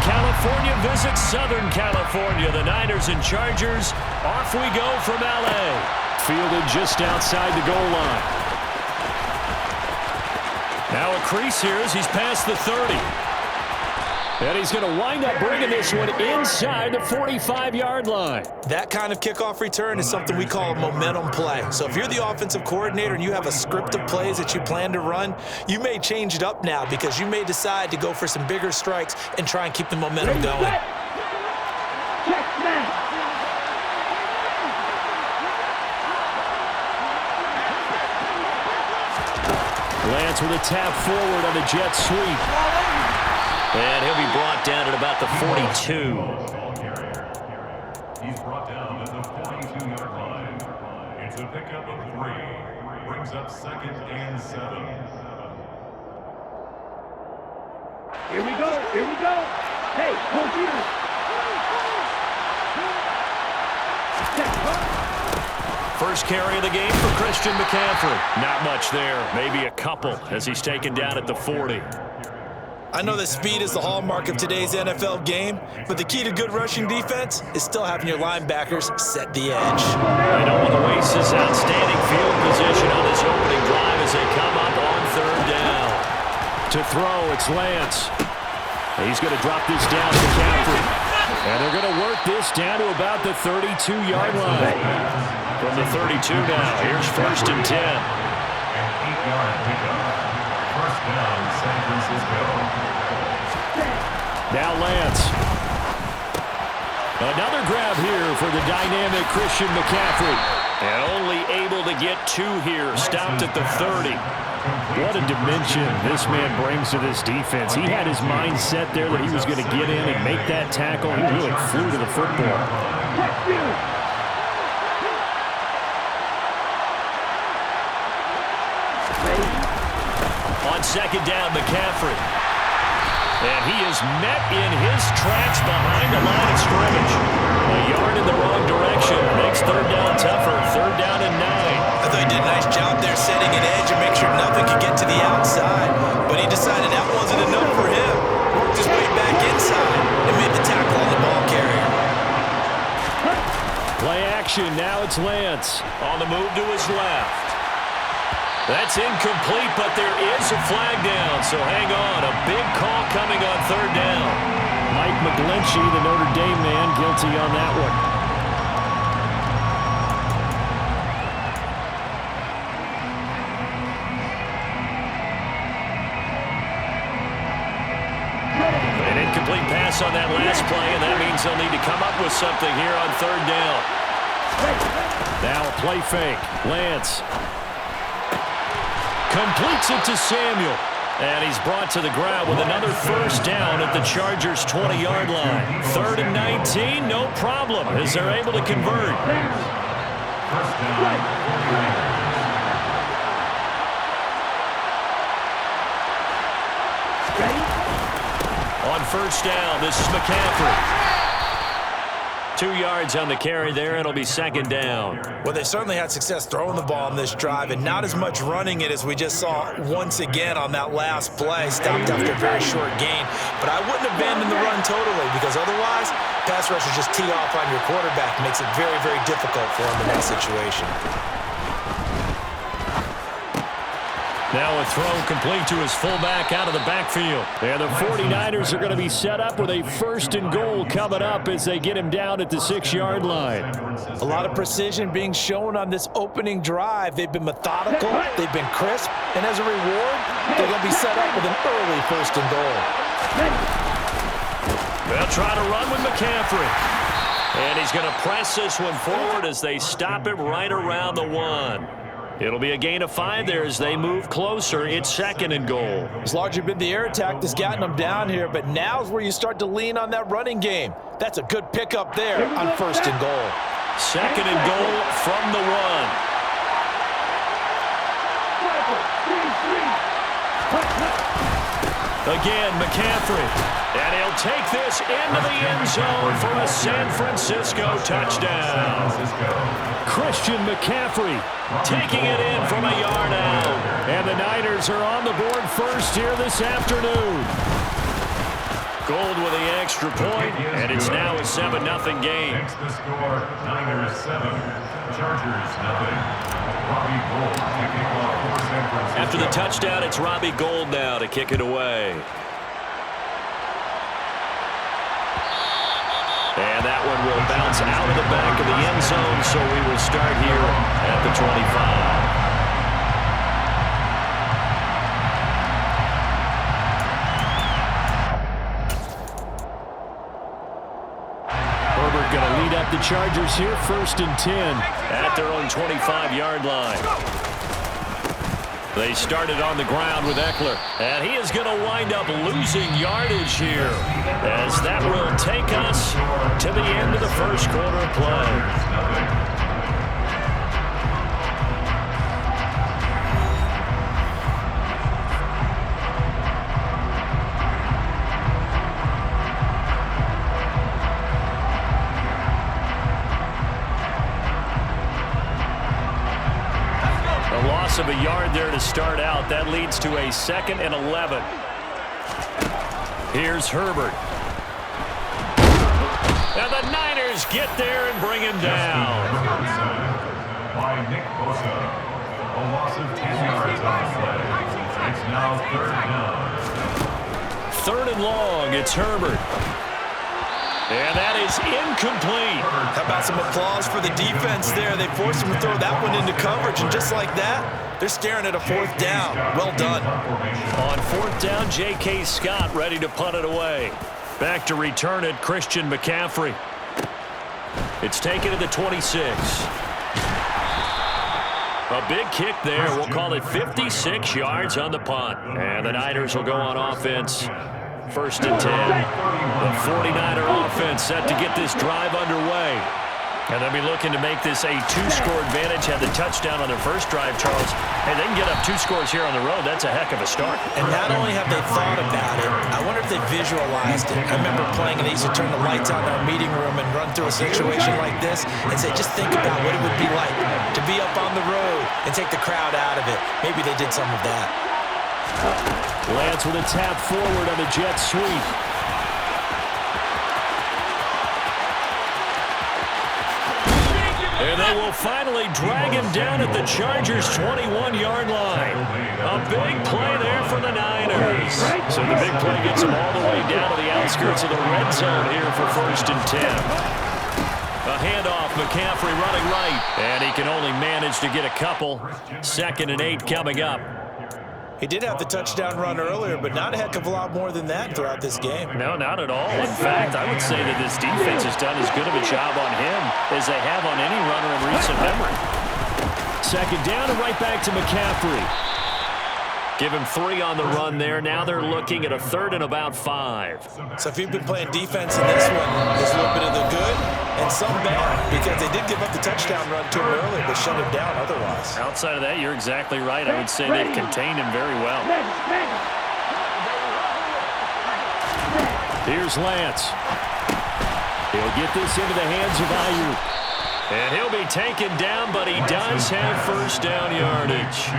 California visits Southern California. The Niners and Chargers, off we go from L.A. Fielded just outside the goal line. Now a crease here as he's past the 30. And he's going to wind up bringing this one inside the 45-yard line. That kind of kickoff return is something we call a momentum play. So if you're the offensive coordinator and you have a script of plays that you plan to run, you may change it up now because you may decide to go for some bigger strikes and try and keep the momentum going. Lance with a tap forward on the jet sweep. And he'll be brought down at about the 42. He's brought down at the 42-yard line. It's a pickup of 3. Brings up 2nd and 7. Here we go. Here we go. Hey, hold you. First carry of the game for Christian McCaffrey. Not much there. Maybe a couple as he's taken down at the 40. I know that speed is the hallmark of today's NFL game, but the key to good rushing defense is still having your linebackers set the edge. They don't want to waste this outstanding field position on this opening drive as they come up on 3rd down. To throw, it's Lance. He's going to drop this down to McCaffrey. And they're going to work this down to about the 32-yard line. From the 32 now, here's 1st and 10. An 8-yard pickup. First down, San Francisco. Now Lance. Another grab here for the dynamic Christian McCaffrey. And only able to get 2 here. Stopped at the 30. What a dimension this man brings to this defense. He had his mind set there that he was going to get in and make that tackle. He really flew to the football. On 2nd down, McCaffrey. And he is met in his tracks behind the line of scrimmage. A yard in the wrong direction. Makes 3rd down tougher. 3rd down and 9. I thought he did a nice job there setting an edge and make sure nothing could get to the outside. But he decided that wasn't enough for him. Worked his way back inside and made the tackle on the ball carrier. Play action. Now it's Lance. On the move to his left. That's incomplete, but there is a flag down, so hang on. A big call coming on 3rd down. Mike McGlinchey, the Notre Dame man, guilty on that one. An incomplete pass on that last play, and that means they'll need to come up with something here on 3rd down. Now a play fake. Lance completes it to Samuel. And he's brought to the ground with another 1st down at the Chargers' 20-yard line. 3rd and 19, no problem, as they're able to convert. First down. On 1st down, this is McCaffrey. 2 yards on the carry there. It'll be 2nd down. Well, they certainly had success throwing the ball on this drive and not as much running it as we just saw once again on that last play. Stopped after a very short gain. But I wouldn't abandon the run totally because otherwise, pass rushers just tee off on your quarterback. Makes it very, very difficult for him in that situation. Now a throw complete to his fullback out of the backfield. And the 49ers are going to be set up with a 1st and goal coming up as they get him down at the 6-yard line. A lot of precision being shown on this opening drive. They've been methodical, they've been crisp, and as a reward, they're going to be set up with an early 1st and goal. They'll try to run with McCaffrey. And he's going to press this one forward as they stop him right around the 1. It'll be a gain of 5 there as they move closer. It's 2nd and goal. It's largely been the air attack that's gotten them down here, but now's where you start to lean on that running game. That's a good pickup there on 1st and goal. 2nd and goal from the 1. Again, McCaffrey. And he'll take this into the end zone for a San Francisco touchdown. Christian McCaffrey taking it in from a yard out. And the Niners are on the board first here this afternoon. Gold with the extra point, and it's now a 7-0 game. Next the score, Niners 7, Chargers nothing. Robbie Gould kicking off for San Francisco. After the touchdown, it's Robbie Gould now to kick it away. And that one will bounce out of the back of the end zone, so we will start here at the 25. Herbert going to lead up the Chargers here, 1st and 10 at their own 25-yard line. They started on the ground with Eckler, and he is going to wind up losing yardage here, as that will take us to the end of the first quarter of play. Of a yard there to start out. That leads to a 2nd and 11. Here's Herbert. And the Niners get there and bring him down. By Nick Bosa. A loss of 10 yards on the play. It's now 3rd down. 3rd and long. It's Herbert. And that is incomplete. How about some applause for the defense there? They forced him to throw that one into coverage, and just like that, they're staring at a 4th down. Well done. On 4th down, J.K. Scott ready to punt it away. Back to return it, Christian McCaffrey. It's taken to the 26. A big kick there. We'll call it 56 yards on the punt. And the Niners will go on offense. 1st and 10. The 49er offense set to get this drive underway. And they'll be looking to make this a 2-score advantage. Had the touchdown on their first drive, Charles. Hey, they can get up 2 scores here on the road. That's a heck of a start. And not only have they thought about it, I wonder if they visualized it. I remember playing, and they used to turn the lights on in our meeting room and run through a situation like this and say, just think about what it would be like to be up on the road and take the crowd out of it. Maybe they did some of that. Lance with a tap forward on the jet sweep. And they will finally drag him down at the Chargers' 21-yard line. A big play there for the Niners. So the big play gets them all the way down to the outskirts of the red zone here for 1st and 10. A handoff, McCaffrey running right, and he can only manage to get a couple. 2nd and 8 coming up. He did have the touchdown run earlier, but not a heck of a lot more than that throughout this game. No, not at all. In fact, I would say that this defense has done as good of a job on him as they have on any runner in recent memory. 2nd down and right back to McCaffrey. Give him 3 on the run there. Now they're looking at a 3rd and about 5. So if you've been playing defense in this one, there's a little bit of the good and some bad, because they did give up the touchdown run to him earlier, but shut him down otherwise. Outside of that, you're exactly right. I would say they've contained him very well. Here's Lance. He'll get this into the hands of Ayuk. And he'll be taken down, but he does have 1st down yardage.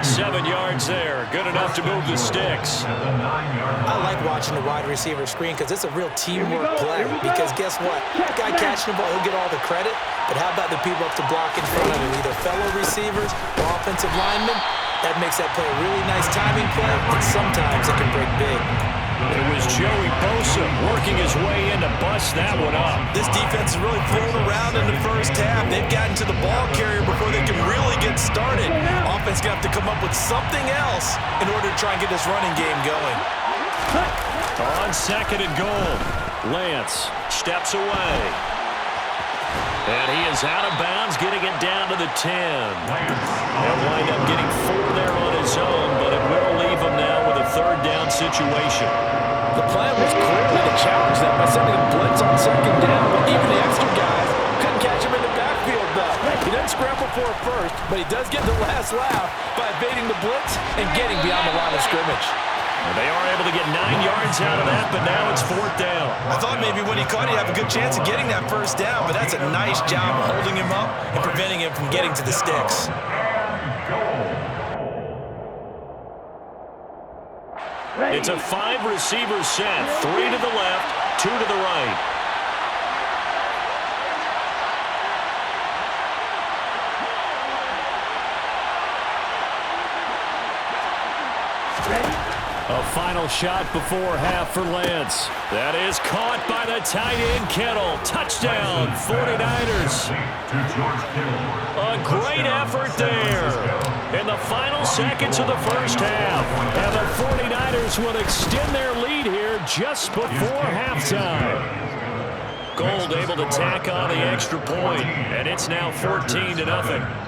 7 yards there. Good enough to move the sticks. I like watching the wide receiver screen because it's a real teamwork play. Because guess what? The guy catching the ball, he'll get all the credit. But how about the people up to block in front of him? Either fellow receivers or offensive linemen. That makes that play a really nice timing play, and sometimes it can break big. It was Joey Bosa working his way in to bust that one up. This defense is really thrown around in the first half. They've gotten to the ball carrier before they can really get started. Offense going to have to come up with something else in order to try and get this running game going. On 2nd and goal, Lance steps away. And he is out of bounds, getting it down to the 10. He'll wind up getting 4 there on his own, but it will leave him now with a 3rd down situation. The plan was clearly to challenge them by sending a blitz on 2nd down, but even the extra guys couldn't catch him in the backfield, though. He doesn't scramble for a first, but he does get the last laugh by evading the blitz and getting beyond the line of scrimmage. They are able to get 9 yards out of that, but now it's 4th down. I thought maybe when he caught, he'd have a good chance of getting that 1st down, but that's a nice job holding him up and preventing him from getting to the sticks. It's a 5-receiver set. 3 to the left, 2 to the right. A final shot before half for Lance. That is caught by the tight end Kittle. Touchdown, 49ers. A great effort there in the final seconds of the first half. And the 49ers will extend their lead here just before halftime. Gold able to tack on the extra point, and it's now 14-0.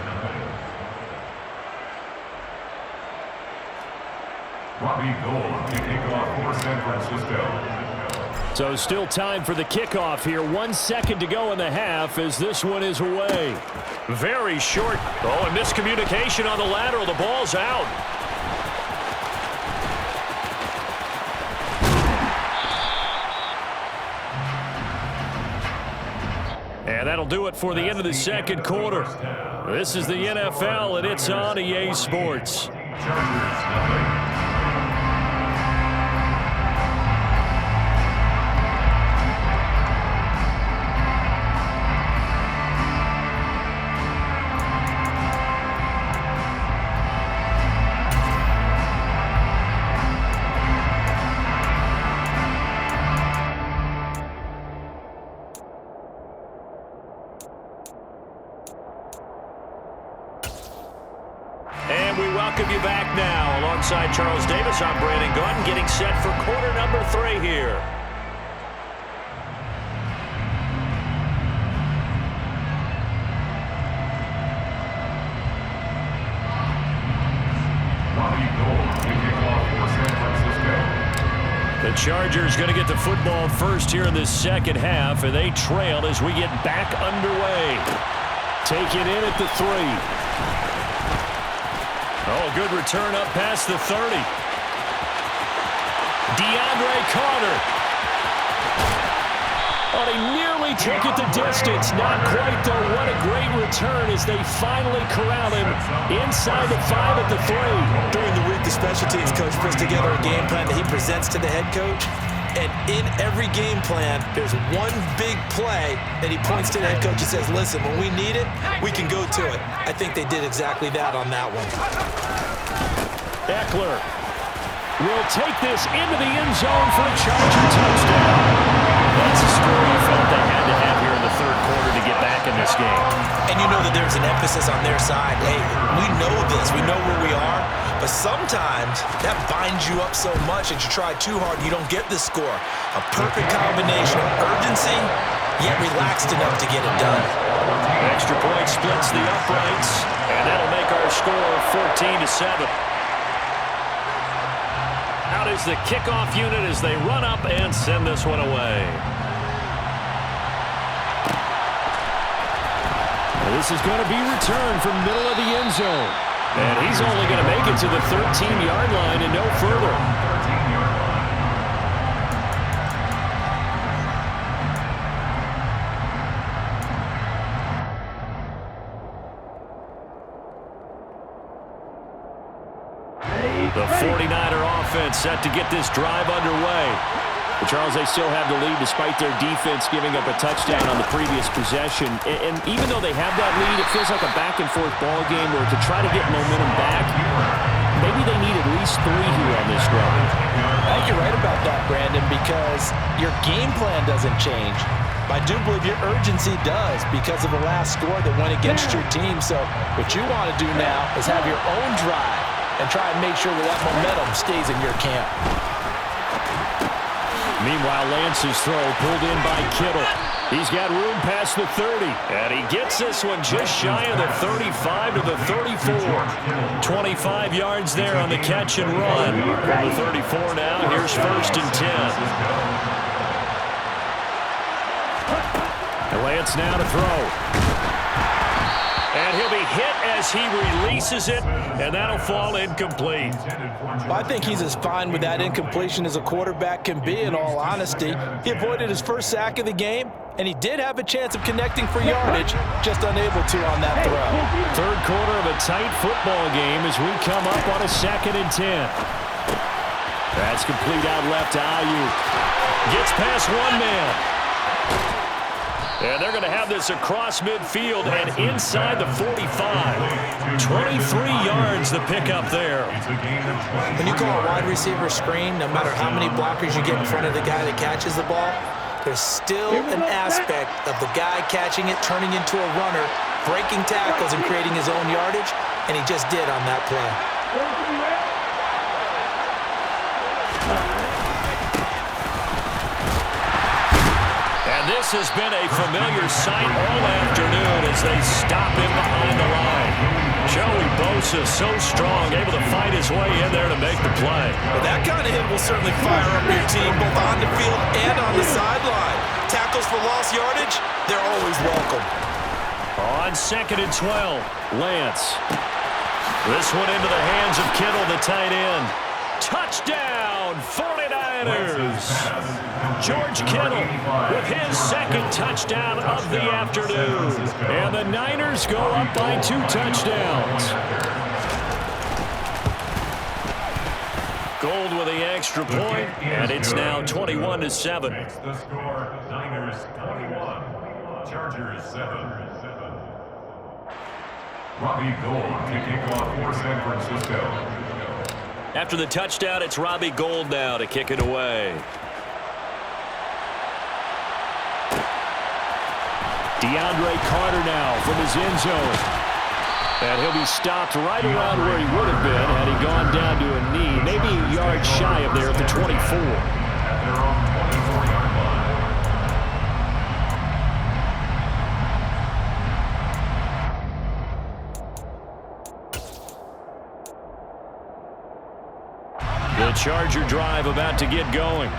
Robbie Gould to kick off for San Francisco. So still time for the kickoff here. 1 second to go in the half as this one is away. Very short. Oh, and miscommunication on the lateral. The ball's out. And that'll do it for the end of the second quarter. This is the NFL, and it's on EA Sports. Chargers, nothing. And we welcome you back now. Alongside Charles Davis, I'm Brandon Gordon, getting set for quarter number 3 here. Robbie Gould to kick off for San Francisco. The Chargers going to get the football first here in this second half, and they trail as we get back underway. Take it in at the 3. Oh, good return up past the 30. DeAndre Carter. Oh, they nearly took it the distance. Not quite, though. What a great return as they finally corral him inside the 5 at the 3. During the week, the special teams coach puts together a game plan that he presents to the head coach. And in every game plan, there's one big play that he points to the head coach and says, listen, when we need it, we can go to it. I think they did exactly that on that one. Eckler will take this into the end zone for a Charger touchdown. That's a score you felt they had to have here in the third quarter to get back in this game. And you know that there's an emphasis on their side. Hey, we know this. We know where we are. But sometimes that binds you up so much that you try too hard, you don't get the score. A perfect combination of urgency, yet relaxed enough to get it done. Extra point splits the uprights, and that'll make our score 14-7. Out is the kickoff unit as they run up and send this one away. This is going to be returned from middle of the end zone. And he's only going to make it to the 13-yard line and no further. 13-yard line. The 49er offense set to get this drive underway. But Charles, they still have the lead despite their defense giving up a touchdown on the previous possession. And even though they have that lead, it feels like a back-and-forth ball game where to try to get momentum back, maybe they need at least 3 here on this drive. I think you're right about that, Brandon, because your game plan doesn't change. I do believe your urgency does because of the last score that went against your team. So what you want to do now is have your own drive and try and make sure that that momentum stays in your camp. Meanwhile, Lance's throw pulled in by Kittle. He's got room past the 30, and he gets this one just shy of the 35 to the 34. 25 yards there on the catch and run. From the 34 now, here's 1st and 10. And Lance now to throw. And he'll be hit as he releases it, and that'll fall incomplete. Well, I think he's as fine with that incompletion as a quarterback can be, in all honesty. He avoided his first sack of the game, and he did have a chance of connecting for yardage, just unable to on that throw. Third quarter of a tight football game as we come up on a 2nd and 10. That's complete out left to Ayuk. Gets past one man. And they're going to have this across midfield and inside the 45. 23 yards the pickup there. When you call a wide receiver screen, no matter how many blockers you get in front of the guy that catches the ball, there's still an aspect of the guy catching it, turning into a runner, breaking tackles and creating his own yardage, and he just did on that play. And this has been a familiar sight all afternoon as they stop him behind the line. Joey Bosa so strong, able to fight his way in there to make the play. Well, that kind of hit will certainly fire up your team both on the field and on the sideline. Tackles for lost yardage, they're always welcome. On 2nd and 12, Lance. This one into the hands of Kittle, the tight end. Touchdown, 49ers. George Kittle with his second touchdown of the afternoon. And the Niners go up by 2 touchdowns. Gold with the extra point, and it's now 21-7. The score, Niners 21, Chargers 7. Robbie Gould to kick off for San Francisco. After the touchdown, it's Robbie Gould now to kick it away. DeAndre Carter now from his end zone. And he'll be stopped right around where he would have been had he gone down to a knee, maybe a yard shy of there at the 24. At their own 24-yard line. The Charger drive about to get going.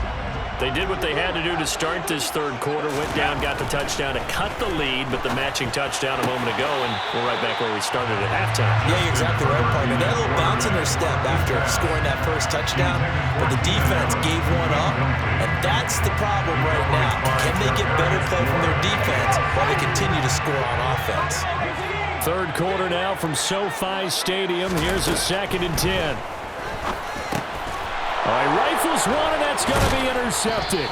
They did what they had to do to start this third quarter, went down, got the touchdown to cut the lead, but the matching touchdown a moment ago, and we're right back where we started at halftime. Yeah, you're exactly right, partner. They had a little bounce in their step after scoring that first touchdown, but the defense gave one up, and that's the problem right now. Can they get better play from their defense while they continue to score on offense? Third quarter now from SoFi Stadium. Here's a 2nd and 10. All right, rifles one, and that's going to be intercepted.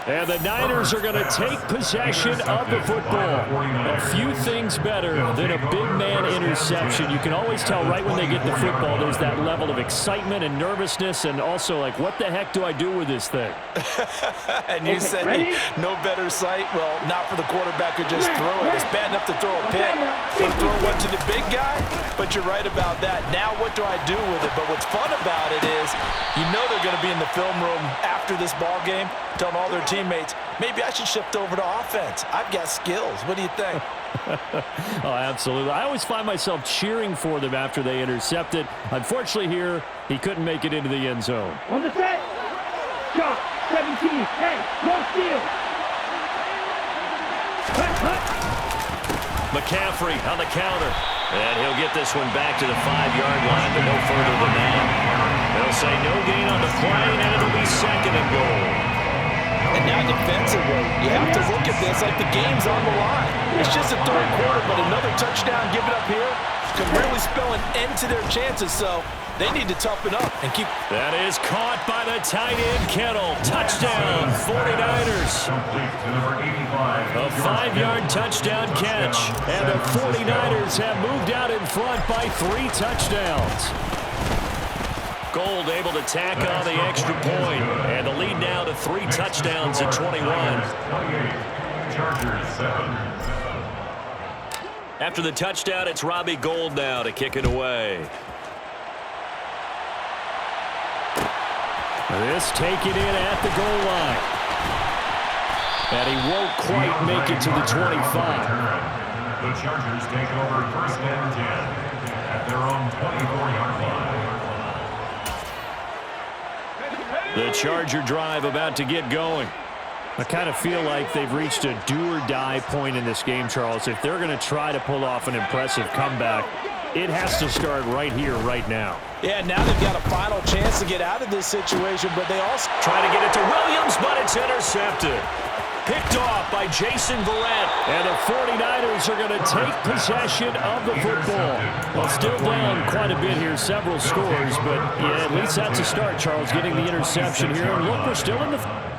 And the Niners are going to take possession of the football. A few things better than a big man interception. You can always tell right when they get the football, there's that level of excitement and nervousness, and also like, what the heck do I do with this thing? And you say no better sight? Well, not for the quarterback who just threw it. It's bad enough to throw a pick, to throw one to the big guy, but you're right about that. Now what do I do with it? But what's fun about it is you know they're going to be in the film room after this ball game, telling all their teammates, maybe I should shift over to offense. I've got skills. What do you think? Oh, absolutely. I always find myself cheering for them after they intercept it. Unfortunately here, he couldn't make it into the end zone. On the set. Shot. 17. Hey, no steal. McCaffrey on the counter. And he'll get this one back to the 5-yard line, but no further than that. They'll say no gain on the play, and it'll be 2nd and goal. And now defensively, you have to look at this like the game's on the line. It's just a third quarter, but another touchdown given up here could really spell an end to their chances, so they need to toughen up and keep. That is caught by the tight end, Kittle. Touchdown, 49ers. A 5-yard touchdown catch, and the 49ers have moved out in front by 3 touchdowns. Gould able to tack on the extra point, and the lead now to 3 touchdowns at 21. Chargers 7. After the touchdown, it's Robbie Gould now to kick it away. This taken in at the goal line. And he won't quite make it to the 25. The Chargers take over 1st and 10 at their own 24-yard line. The Charger drive about to get going. I kind of feel like they've reached a do-or-die point in this game, Charles. If they're going to try to pull off an impressive comeback, it has to start right here, right now. Yeah, now they've got a final chance to get out of this situation, but they also try to get it to Williams, but it's intercepted. Picked off by Jason Verrett. And the 49ers are going to take possession of the football. Well, still down quite a bit here, several scores. But, yeah, at least that's a start, Charles, getting the interception here. And look, we're still in the